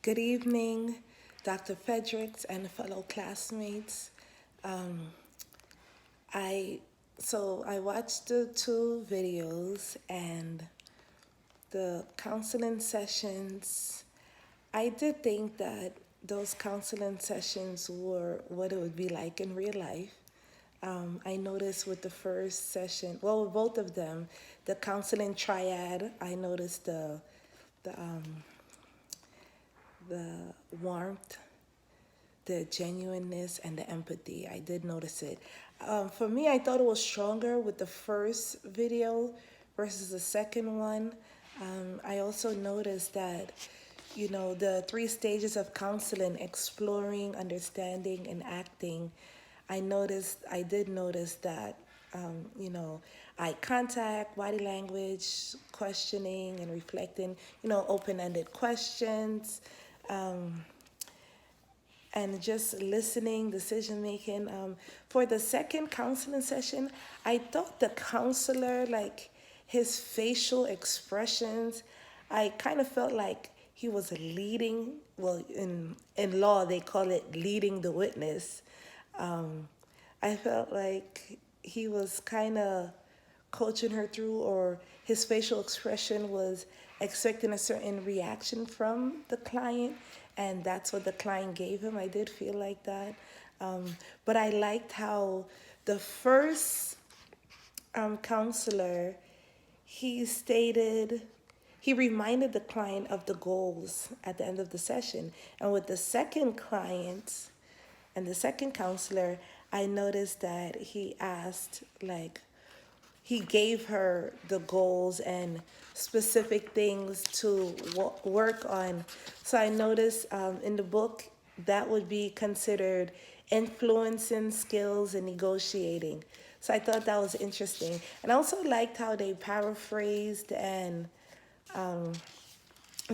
Good evening, Dr. Fredericks and fellow classmates. Um, I I watched the two videos and the counseling sessions. I did think that those counseling sessions were what it would be like in real life. I noticed with the first session, well, with both of them, the counseling triad. I noticed the um, the warmth, the genuineness, and the empathy. I did notice it. For me, I thought it was stronger with the first video versus the second one. I also noticed that, the three stages of counseling: exploring, understanding, and acting. I did notice that, eye contact, body language, questioning, and reflecting, open ended questions. Um, and just listening, decision making. For the second counseling session, I thought the counselor, like his facial expressions, I kind of felt like he was leading. Well, in law they call it leading the witness. Um, I felt like he was kind of coaching her through, or his facial expression was expecting a certain reaction from the client, and that's what the client gave him. I did feel like that. But I liked how the first counselor, he stated, he reminded the client of the goals at the end of the session. And with the second client and the second counselor, I noticed that he asked, like, he gave her the goals and specific things to work on. So I noticed in the book that would be considered influencing skills and negotiating. So I thought that was interesting. And I also liked how they paraphrased and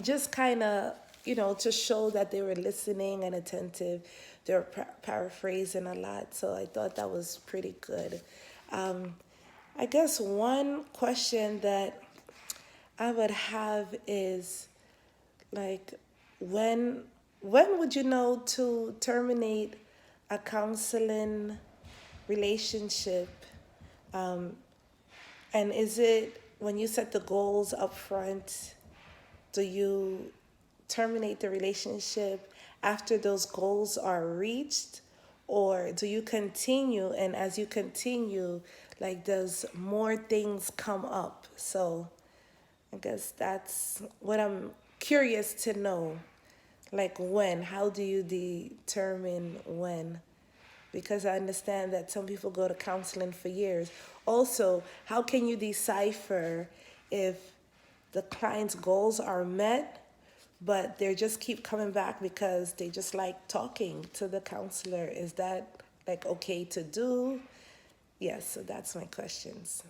just kind of, to show that they were listening and attentive. They were paraphrasing a lot. So I thought that was pretty good. Um, I guess one question that I would have is, like, when when would you know to terminate a counseling relationship? Um, and is it when you set the goals up front, do you terminate the relationship after those goals are reached? Or do you continue, and as you continue, like, does more things come up? So I guess that's what I'm curious to know. Like, when? How do you determine when? Because I understand that some people go to counseling for years. Also, how can you decipher if the client's goals are met, but they just keep coming back because they just like talking to the counselor? Is that, like, okay to do? Yes, so that's my questions.